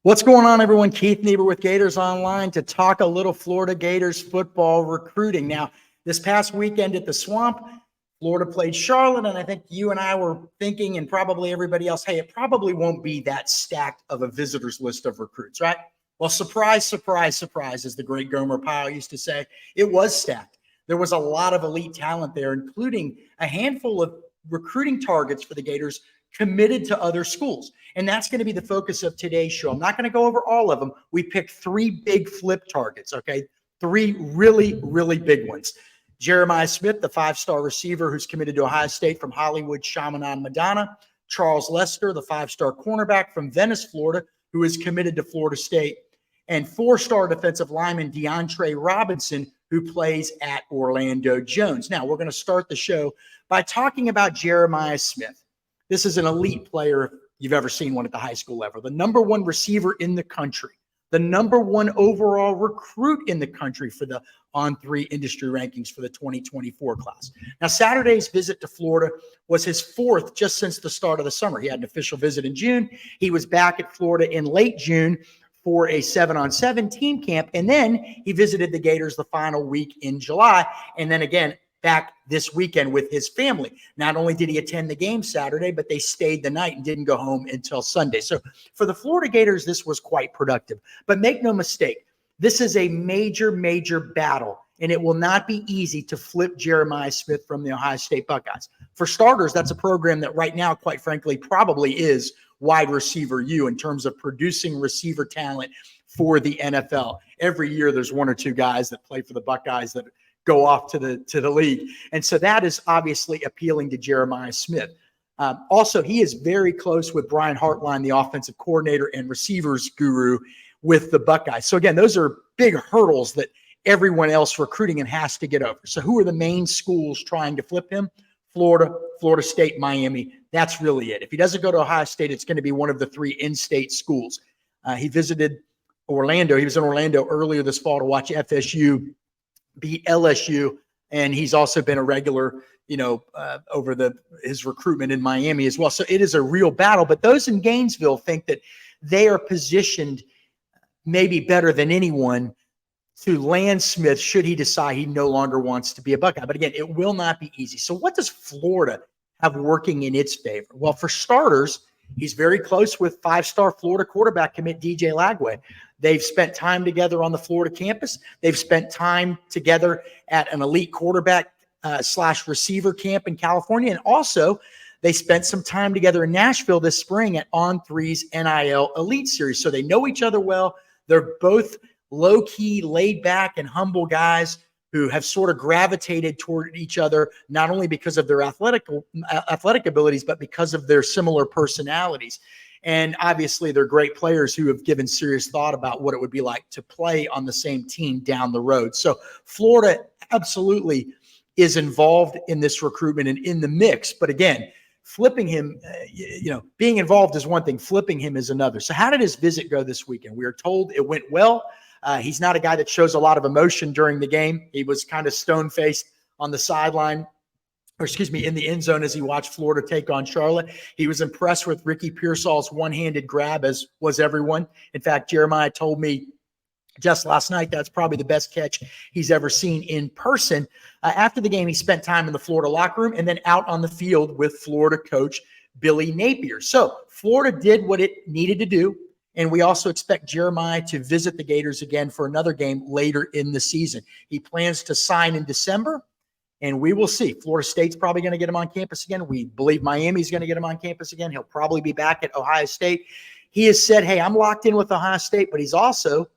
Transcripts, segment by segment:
What's going on, everyone? Keith Niebuhr with Gators Online to talk a little Florida Gators football recruiting. Now, this past weekend at the Swamp, Florida played Charlotte, and I think you and I were thinking, and probably everybody else, hey, it probably won't be that stacked of a visitors list of recruits, right? Well, surprise, surprise, surprise, as the great Gomer Pyle used to say, it was stacked. There was a lot of elite talent there, including a handful of recruiting targets for the Gators committed to other schools. And that's going to be the focus of today's show. I'm not going to go over all of them. We picked three big flip targets, okay? Three really, really big ones. Jeremiah Smith, the five-star receiver who's committed to Ohio State from Hollywood, Chaminade, Madonna. Charles Lester, the five-star cornerback from Venice, Florida, who is committed to Florida State. And four-star defensive lineman DeAndre Robinson, who plays at Orlando Jones. Now, we're going to start the show by talking about Jeremiah Smith. This is an elite player if you've ever seen one at the high school level. The number one receiver in the country. The number one overall recruit in the country for the On3 industry rankings for the 2024 class. Now, Saturday's visit to Florida was his fourth just since the start of the summer. He had an official visit in June. He was back at Florida in late June for a 7-on-7 team camp. And then he visited the Gators the final week in July. And then again, back this weekend with his family. Not only did he attend the game Saturday, but they stayed the night and didn't go home until Sunday. So for the Florida Gators, this was quite productive. But make no mistake, this is a major, major battle, and it will not be easy to flip Jeremiah Smith from the Ohio State Buckeyes. For starters, that's a program that right now, quite frankly, probably is wide receiver U in terms of producing receiver talent for the NFL. Every year there's one or two guys that play for the Buckeyes that go off to the league. And so that is obviously appealing to Jeremiah Smith. Also, he is very close with Brian Hartline, the offensive coordinator and receivers guru with the Buckeyes. So again, those are big hurdles that everyone else recruiting and has to get over. So who are the main schools trying to flip him? Florida, Florida State, Miami. That's really it. If he doesn't go to Ohio State, it's going to be one of the three in-state schools. He visited Orlando. He was in Orlando earlier this fall to watch FSU beat LSU, and he's also been a regular, over his recruitment in Miami as well. So it is a real battle, but those in Gainesville think that they are positioned maybe better than anyone to land Smith should he decide he no longer wants to be a Buckeye. But again, it will not be easy. So what does Florida have working in its favor? Well, for starters, he's very close with five-star Florida quarterback commit DJ Lagway. They've spent time together on the Florida campus. They've spent time together at an elite quarterback / receiver camp in California. And also, they spent some time together in Nashville this spring at On3's NIL Elite Series. So they know each other well. They're both low-key, laid-back, and humble guys who have sort of gravitated toward each other, not only because of their athletic abilities, but because of their similar personalities. And obviously, they're great players who have given serious thought about what it would be like to play on the same team down the road. So Florida absolutely is involved in this recruitment and in the mix. But again, flipping him, being involved is one thing. Flipping him is another. So how did his visit go this weekend? We are told it went well. He's not a guy that shows a lot of emotion during the game. He was kind of stone-faced on the sideline, in the end zone as he watched Florida take on Charlotte. He was impressed with Ricky Pearsall's one-handed grab, as was everyone. In fact, Jeremiah told me just last night that's probably the best catch he's ever seen in person. After the game, he spent time in the Florida locker room and then out on the field with Florida coach Billy Napier. So Florida did what it needed to do. And we also expect Jeremiah to visit the Gators again for another game later in the season. He plans to sign in December, and we will see. Florida State's probably going to get him on campus again. We believe Miami's going to get him on campus again. He'll probably be back at Ohio State. He has said, hey, I'm locked in with Ohio State, but he's also,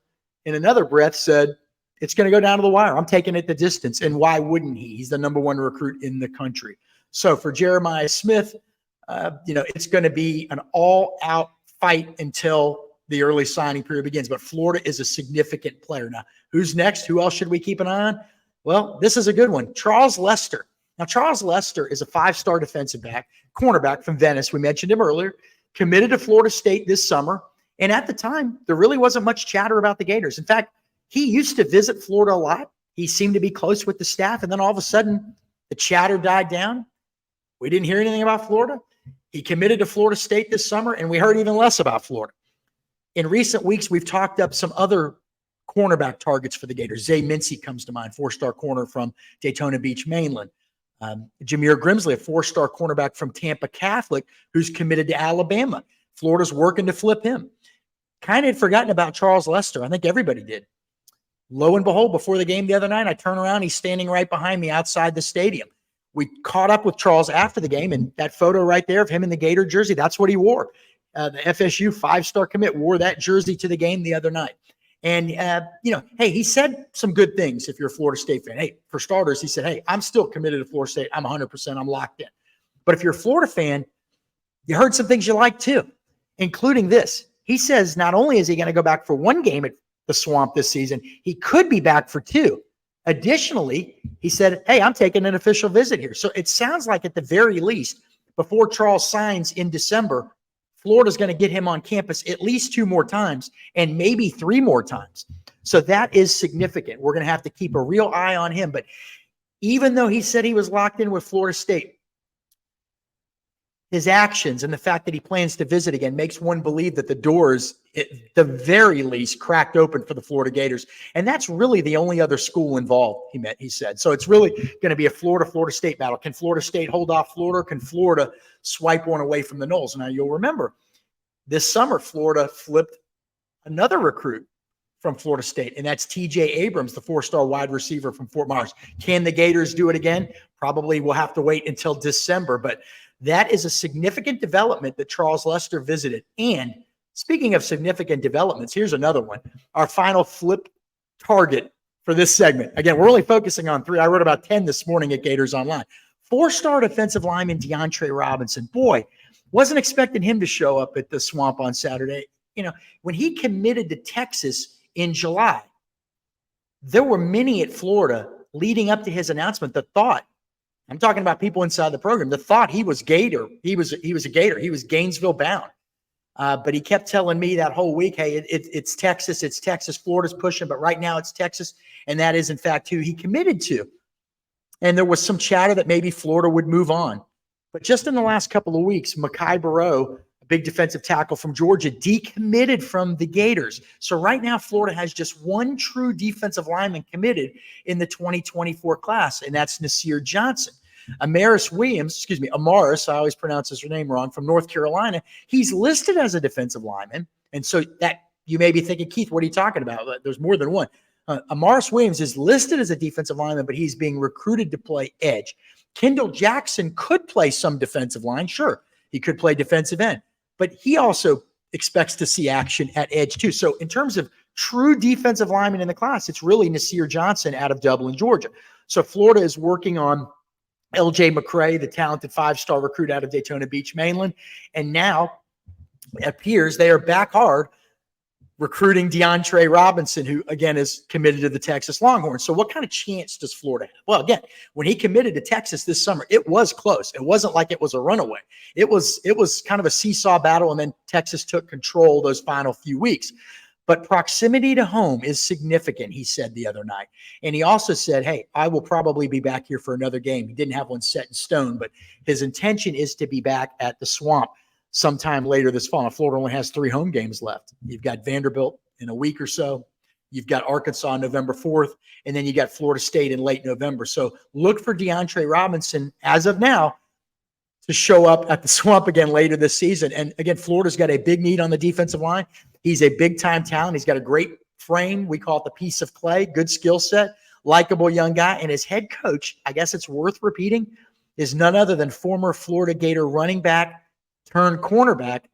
in another breath, said, it's going to go down to the wire. I'm taking it the distance. And why wouldn't he? He's the number one recruit in the country. So for Jeremiah Smith, it's going to be an all-out fight until the early signing period begins. But Florida is a significant player. Now, who's next? Who else should we keep an eye on? Well, this is a good one. Charles Lester. Now, Charles Lester is a five-star defensive back, cornerback from Venice. We mentioned him earlier. Committed to Florida State this summer. And at the time, there really wasn't much chatter about the Gators. In fact, he used to visit Florida a lot. He seemed to be close with the staff. And then all of a sudden, the chatter died down. We didn't hear anything about Florida. He committed to Florida State this summer, and we heard even less about Florida. in recent weeks, we've talked up some other cornerback targets for the Gators. Zay Mincy comes to mind, four-star corner from Daytona Beach, Mainland. Jameer Grimsley, a four-star cornerback from Tampa Catholic, who's committed to Alabama. Florida's working to flip him. Kind of had forgotten about Charles Lester. I think everybody did. Lo and behold, before the game the other night, I turn around, he's standing right behind me outside the stadium. We caught up with Charles after the game, and that photo right there of him in the Gator jersey, that's what he wore. The FSU five-star commit wore that jersey to the game the other night. And, hey, he said some good things if you're a Florida State fan. Hey, for starters, he said, hey, I'm still committed to Florida State. I'm 100%. I'm locked in. But if you're a Florida fan, you heard some things you like too, including this. He says not only is he going to go back for one game at the Swamp this season, he could be back for two. Additionally, he said, hey, I'm taking an official visit here. So it sounds like at the very least, before Charles signs in December, Florida's going to get him on campus at least two more times and maybe three more times. So that is significant. We're going to have to keep a real eye on him. But even though he said he was locked in with Florida State, his actions and the fact that he plans to visit again makes one believe that the doors, at the very least, cracked open for the Florida Gators. And that's really the only other school involved, he said. So it's really going to be a Florida State battle. Can Florida State hold off Florida? Or can Florida swipe one away from the Noles? Now, you'll remember this summer, Florida flipped another recruit from Florida State, and that's TJ Abrams, the four-star wide receiver from Fort Myers. Can the Gators do it again? Probably we'll have to wait until December, but that is a significant development that Charles Lester visited. And speaking of significant developments, here's another one. Our final flip target for this segment. Again, we're only focusing on three. I wrote about 10 this morning at Gators Online. Four-star defensive lineman DeAndre Robinson. Boy, wasn't expecting him to show up at the Swamp on Saturday. When he committed to Texas in July, there were many at Florida leading up to his announcement that thought, I'm talking about people inside the program, that thought he was Gator. He was a Gator. He was Gainesville bound. But he kept telling me that whole week, hey, it's Texas. It's Texas. Florida's pushing, but right now it's Texas. And that is, in fact, who he committed to. And there was some chatter that maybe Florida would move on. But just in the last couple of weeks, Mekhi Barrow, a big defensive tackle from Georgia, decommitted from the Gators. So right now, Florida has just one true defensive lineman committed in the 2024 class, and that's Nasir Johnson. Amaris Williams, Amaris, I always pronounce his name wrong, from North Carolina, he's listed as a defensive lineman. And so that you may be thinking, Keith, what are you talking about? There's more than one. Amaris Williams is listed as a defensive lineman, but he's being recruited to play edge. Kendall Jackson could play some defensive line. Sure, he could play defensive end, but he also expects to see action at edge too. So in terms of true defensive linemen in the class, it's really Nasir Johnson out of Dublin, Georgia. So Florida is working on LJ McCray, the talented five-star recruit out of Daytona Beach, Mainland. And now it appears they are back hard recruiting DeAndre Robinson, who, again, is committed to the Texas Longhorns. So what kind of chance does Florida have? Well, again, when he committed to Texas this summer, it was close. It wasn't like it was a runaway. It was kind of a seesaw battle, and then Texas took control those final few weeks. But proximity to home is significant, he said the other night. And he also said, hey, I will probably be back here for another game. He didn't have one set in stone, but his intention is to be back at the Swamp sometime later this fall. Now, Florida only has 3 home games left. You've got Vanderbilt in a week or so. You've got Arkansas on November 4th, and then you got Florida State in late November. So look for DeAndre Robinson, as of now, to show up at the Swamp again later this season. And again, Florida's got a big need on the defensive line. He's a big-time talent. He's got a great frame. We call it the piece of clay, good skill set, likable young guy. And his head coach, I guess it's worth repeating, is none other than former Florida Gator running back turned cornerback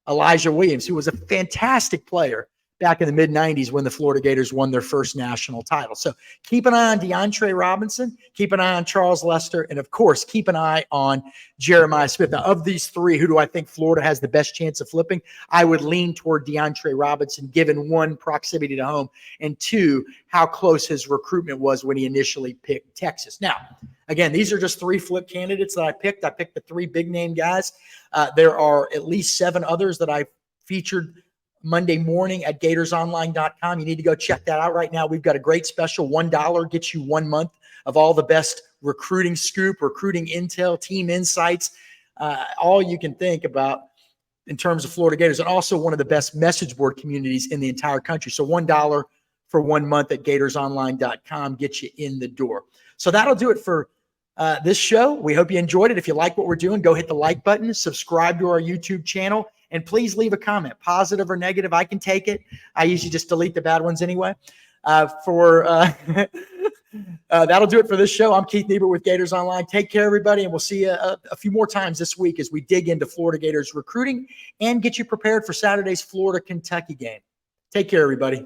Elijah Williams, who was a fantastic player back in the mid-'90s when the Florida Gators won their first national title. So keep an eye on DeAndre Robinson, keep an eye on Charles Lester, and, of course, keep an eye on Jeremiah Smith. Now, of these three, who do I think Florida has the best chance of flipping? I would lean toward DeAndre Robinson, given 1, proximity to home, and 2, how close his recruitment was when he initially picked Texas. Now, again, these are just 3 flip candidates that I picked. I picked the 3 big-name guys. There are at least 7 others that I featured Monday morning at gatorsonline.com. You need to go check that out right now. We've got a great special. $1 gets you 1 month of all the best recruiting scoop, recruiting intel, team insights, all you can think about in terms of Florida Gators, and also one of the best message board communities in the entire country. So $1 for 1 month at gatorsonline.com gets you in the door. So that'll do it for this show. We hope you enjoyed it. If you like what we're doing, go hit the like button, subscribe to our YouTube channel, and please leave a comment, positive or negative. I can take it. I usually just delete the bad ones anyway. That'll do it for this show. I'm Keith Niebuhr with Gators Online. Take care, everybody, and we'll see you a few more times this week as we dig into Florida Gators recruiting and get you prepared for Saturday's Florida-Kentucky game. Take care, everybody.